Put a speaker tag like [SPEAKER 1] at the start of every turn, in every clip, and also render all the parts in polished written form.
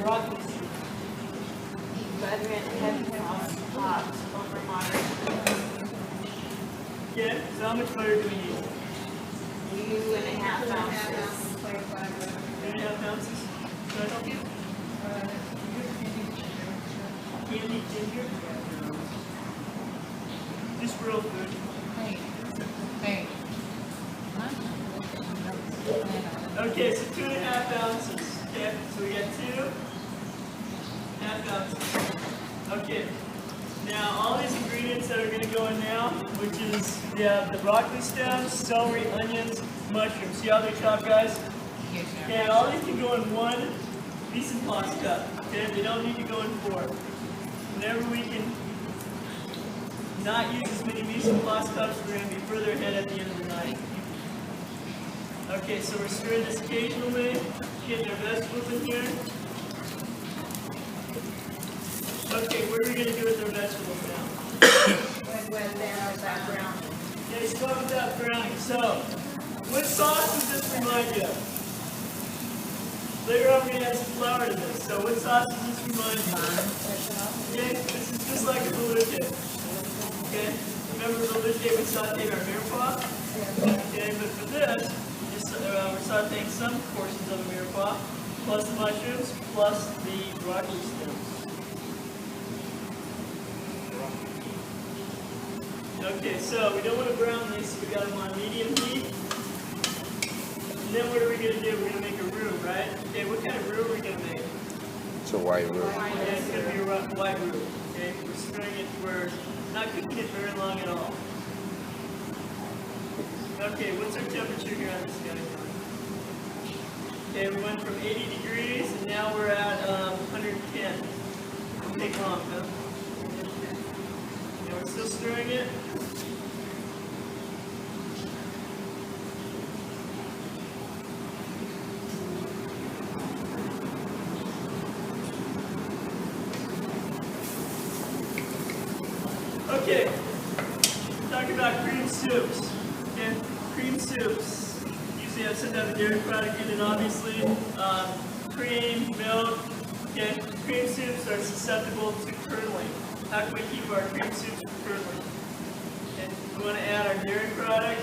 [SPEAKER 1] broccoli soup. Moderate heavy sauce, hot, over moderate.
[SPEAKER 2] Okay, so how much butter do we need?
[SPEAKER 1] 2.5 ounces.
[SPEAKER 2] 2.5 ounces. Can I help you? Candied ginger? Just real good.
[SPEAKER 3] Hey.
[SPEAKER 2] Okay, so 2.5 ounces. Okay, so we got 2.5 ounces. Okay, now all these ingredients that are going to go in now, which is the broccoli stems, celery, onions, mushrooms. See how they're chopped, guys? Okay, all these can go in 1 mise en place cup. Okay, they don't need to go in 4. Whenever we can not use as many mise en place cups, we're going to be further ahead at the end of the night. Okay, so we're stirring this occasionally, getting our vegetables in here. Okay, what are we going to do with our vegetables now?
[SPEAKER 1] When they're about brown.
[SPEAKER 2] Okay, start with that browning. So, what sauce does this remind you of? Later on, we're going to add some flour to this. So, what sauce does this remind you of? Okay, this is just like a velouté. Okay, remember velouté, we sauteed our mirepoix? Okay, but for this, we're sauteing some portions of the mirepoix, plus the mushrooms, plus the broccoli stems. Okay, so we don't want to brown these, so we got them on medium heat. And then what are we going to do? We're going to make a roux, right? Okay, what kind of roux are we going to make?
[SPEAKER 4] It's a white roux.
[SPEAKER 2] Yeah, it's going to be a white roux. Okay, we're stirring it, we're not cooking it very long at all. Okay, what's our temperature here on this guy? Okay, we went from 80 degrees and now we're at 110. It'll take long, huh? And we're still stirring it. Okay, talk about cream soups. Okay, cream soups usually have some type of dairy product in it, obviously. Cream, milk. Okay, cream soups are susceptible to curdling. How can we keep our cream soups from curdling? And we want to add our dairy product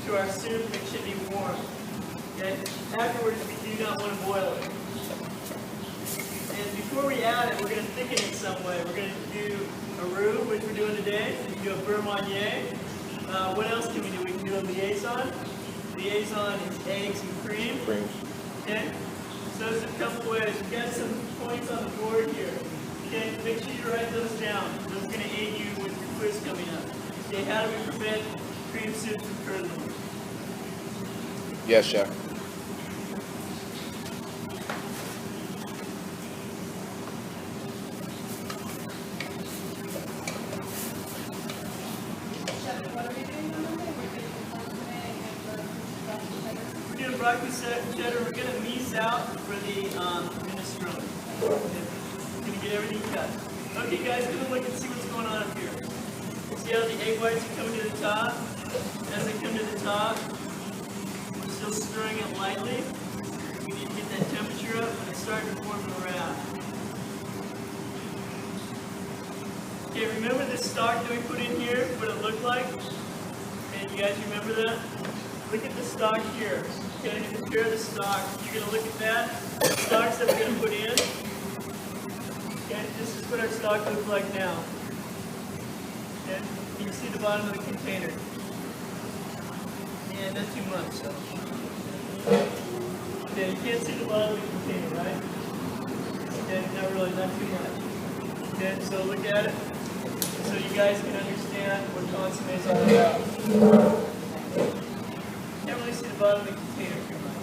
[SPEAKER 2] to our soup, and it should be warm. Okay, afterwards we do not want to boil it. And before we add it, we're going to thicken it some way. We're going to do a roux, which we're doing today. We can do a beurre marnier. What else can we do? We can do a liaison. Liaison is eggs and cream. Okay? So there's a couple ways. We've got some points on the board here. Okay? Make sure you write those down. Those are going to aid you with your quiz coming up. Okay? How do we prevent cream soups from curdling?
[SPEAKER 4] Yes, chef.
[SPEAKER 2] Broccoli cheddar, we're going to mise out for the minestrone. We're going to get everything cut. Okay, guys, take a look and see what's going on up here. See how the egg whites are coming to the top? As they come to the top, we're still stirring it lightly. We need to get that temperature up, and it's starting to form a wrap. Okay, remember this stock that we put in here, what it looked like? Okay, you guys remember that? Look at the stock here. Okay, compare the stock. You're going to look at that. The stocks that we're going to put in. Okay, this is what our stock looks like now. Okay, you can see the bottom of the container. And not too much, so. Okay, you can't see the bottom of the container, right? Okay, not really, not too much. Okay, so look at it. So you guys can understand what consomme is all about. Can't really see the bottom of the container too much.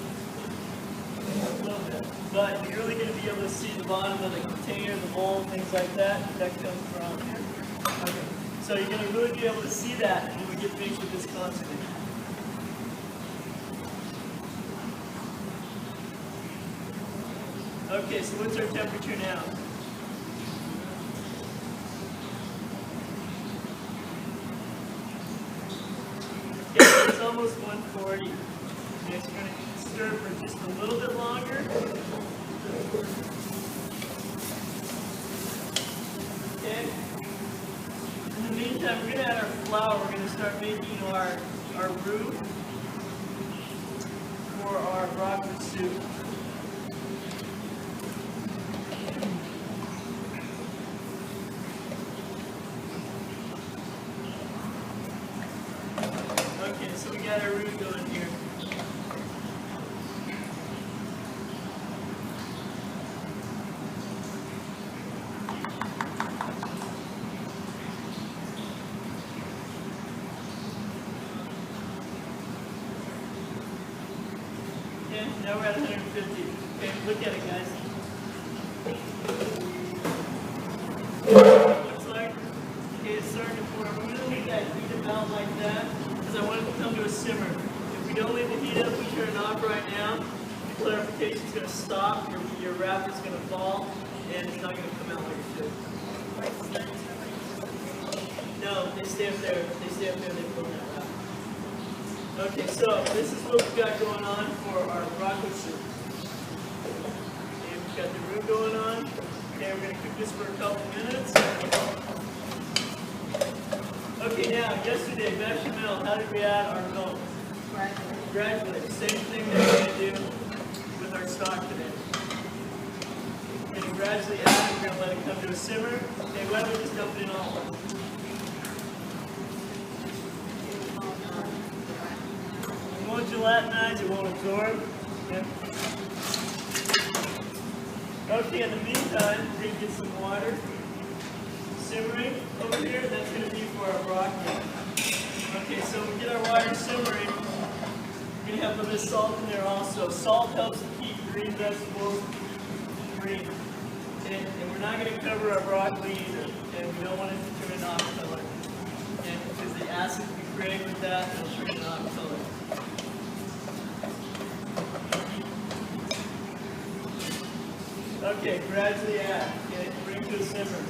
[SPEAKER 2] A little bit. But you're really going to be able to see the bottom of the container, the bowl, things like that. That comes from here. Okay. So you're going to really be able to see that when we get finished with this consomme. Okay, so what's our temperature now? Okay, it's almost 140. Okay, so we're going to stir for just a little bit longer. Okay? In the meantime, we're going to add our flour. We're going to start making our roux for our broccoli soup. Okay, so we got our roux going here. Okay, now we're at 150. Okay, look at it, guys. Looks like, okay, it's starting to form. We're going to leave that heat about like that because I want it to come to a simmer. If we don't leave the heat up, we turn it off right now, the clarification is going to stop, your wrap is going to fall, and it's not going to come out like it should. No, they stay up there. They stay up there, they pull that wrap. Okay, so this is what we've got going on for our broccoli soup. Okay, we've got the roux going on. Okay, we're going to cook this for a couple minutes. Okay, now, yesterday, bechamel, how did we add our milk? Gradually. Same thing that we're going to do with our stock today. We're going to gradually add it. We're going to let it come to a simmer. Okay, why don't we just dump it in all? It won't gelatinize, it won't absorb. Okay. Okay, in the meantime, we're going to get some water simmering over here. That's going to be for our broccoli. Okay, so we get our water simmering. We're going to have a little bit of salt in there also. Salt helps to keep green vegetables green. And we're not going to cover our broccoli either. And we don't want it to turn it off color. And because the acid we create with that, it'll turn it off color. Okay, gradually add. Okay, bring to a simmer.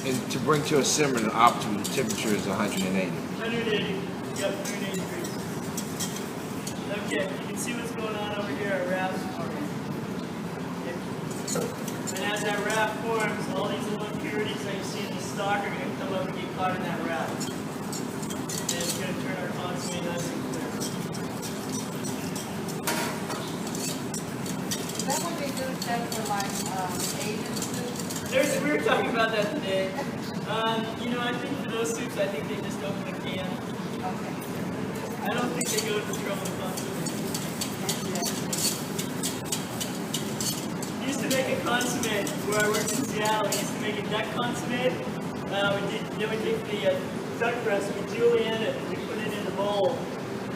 [SPEAKER 4] And to bring to a simmer, the optimal temperature is 180.
[SPEAKER 2] 180. Yep, 180 degrees. Okay, you can see what's going on over here. Our wrap's forming. Okay. And as that wrap forms, all these little impurities that you see in the stock are going to come up and get caught in that wrap. And it's going to turn our consommé nice and clear.
[SPEAKER 3] Is that what they do that for like Asian soup?
[SPEAKER 2] We were talking about that today. You know, I think for those soups, I think they just open a can.
[SPEAKER 3] Okay.
[SPEAKER 2] I don't think they go to the trouble of consommé. Used to make a consommé where I worked in Seattle. We used to make a duck consommé. Then we take the duck breast, we julienne it, we put it in the bowl,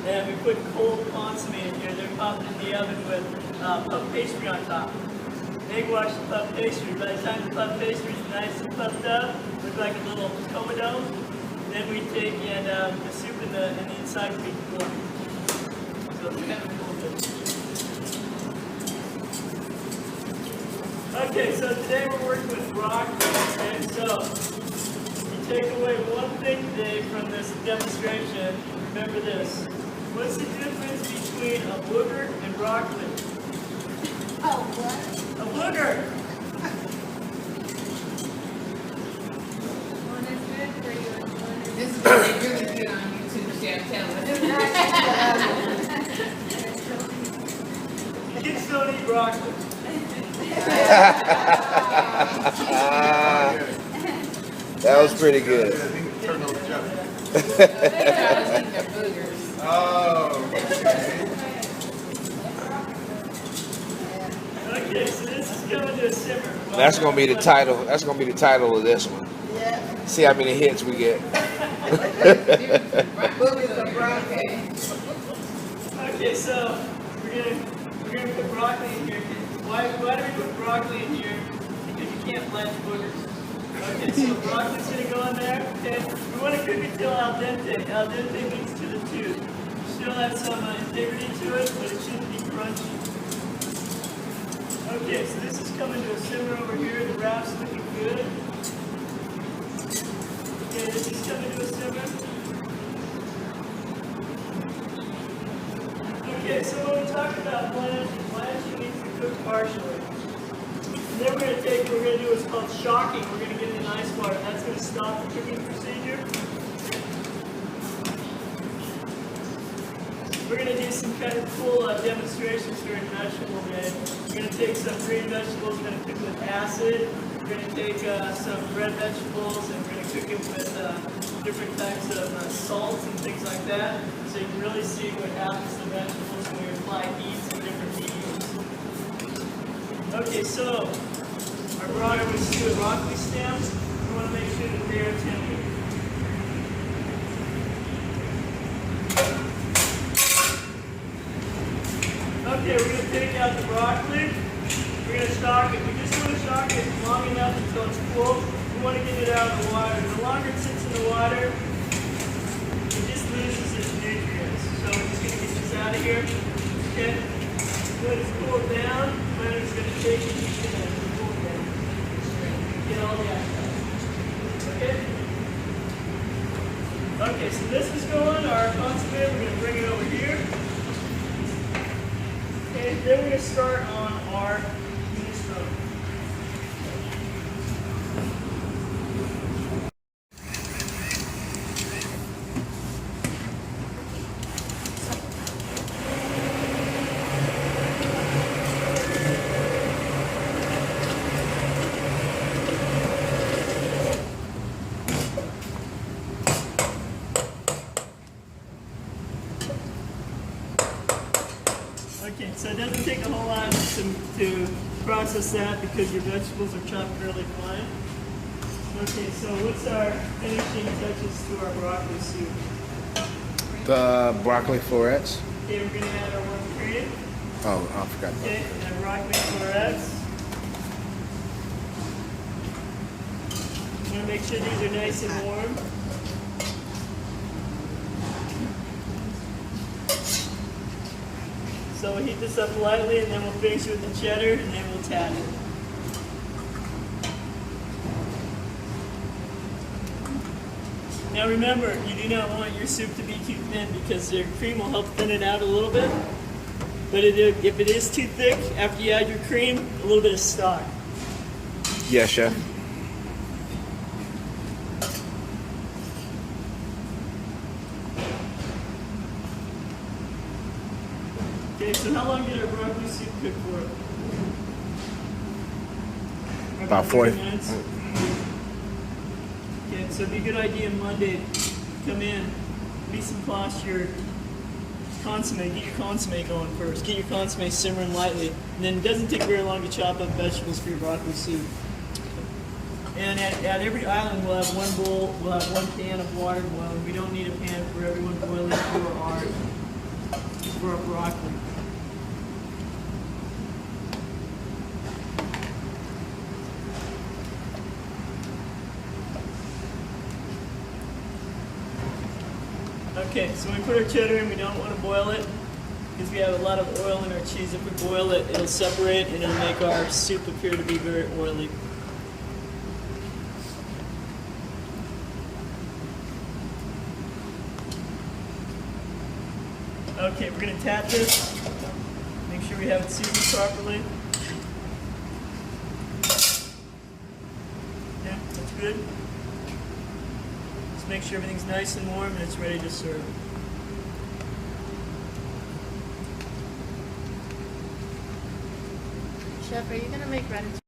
[SPEAKER 2] and we put cold consommé in here. They're popped in the oven with puff pastry on top. Egg wash the puff pastry. By the time the puff pastry is nice and puffed up, looks like a little comedome, then we take and the soup in the inside will be warm. So it's kind of cool. Okay, so today we're working with broccoli. Okay, so you take away one thing today from this demonstration. Remember this. What's the difference between a booger and broccoli?
[SPEAKER 3] Oh, what?
[SPEAKER 2] A booger.
[SPEAKER 3] One is good for you and one is... This is really good on YouTube, Chef. Tell us.
[SPEAKER 2] Kids don't eat broccoli.
[SPEAKER 4] That was pretty good.
[SPEAKER 2] Okay, so this is coming to a simmer.
[SPEAKER 4] That's gonna be the title. That's gonna be the title of this one.
[SPEAKER 3] Yeah.
[SPEAKER 4] See how many hits we get.
[SPEAKER 2] Okay, so we're gonna put broccoli in here. Why do we put broccoli in here? Because you can't blanch boogers. Okay, so broccoli's gonna go in there. Okay, we want to cook it till al dente. Al dente means to the tooth. Still has some integrity to it, but it shouldn't be crunchy. Okay, so this is coming to a simmer over here. The wrap's looking good. Okay, this is coming to a simmer. Okay, so when we talk about blanching means to cook partially. And then we're going to do what's called shocking. We're going to get it in ice water. That's going to stop the cooking procedure. We're going to do some kind of cool demonstrations during vegetable day. We're going to take some green vegetables, we're going to cook with acid. We're going to take some red vegetables and we're going to cook them with different types of salts and things like that. So you can really see what happens to vegetables when we apply heat to different mediums. Okay, so our broccoli stew and broccoli stems, we want to make sure that they are tender. Okay, we're going to take out the broccoli. We're going to shock it. We just want to shock it long enough until it's cool. We want to get it out of the water. The longer it sits in the water, it just loses its nutrients. So we're just going to get this out of here. Okay? When it's cooled down, Leonard's going to take it and he's going to cool it down. Get all the excess. Okay? Okay, so this is going, our consomme, we're going to bring it over here. Okay, then we're going to start on our minestrone. Okay, so it doesn't take a whole lot to process that because your vegetables are chopped fairly fine. Okay, so what's our finishing touches to our broccoli soup?
[SPEAKER 4] The broccoli florets.
[SPEAKER 2] Okay, we're going to add our whipped cream.
[SPEAKER 4] Oh, I forgot about
[SPEAKER 2] Okay, and then broccoli florets. Want to make sure these are nice and warm. So we'll heat this up lightly and then we'll finish with the cheddar and then we'll tat it. Now remember, you do not want your soup to be too thin because your cream will help thin it out a little bit. But if it is too thick, after you add your cream, a little bit of stock.
[SPEAKER 4] it. Yeah, chef.
[SPEAKER 2] Okay, so how long did our broccoli soup cook for?
[SPEAKER 4] About 40
[SPEAKER 2] minutes. Okay, so it'd be a good idea Monday, come in, be some posture, consomme, get your consomme going first. Get your consomme simmering lightly. And then it doesn't take very long to chop up vegetables for your broccoli soup. And at every island we'll have one bowl, we'll have one pan of water boiling. We don't need a pan for everyone boiling for our broccoli. Okay, so when we put our cheddar in, we don't want to boil it because we have a lot of oil in our cheese. If we boil it, it'll separate and it'll make our soup appear to be very oily. Okay, we're going to tat this. Make sure we have it seasoned properly. Yeah, that's good. Just make sure everything's nice and warm and it's ready to serve.
[SPEAKER 3] Chef, are you gonna make ratatouille?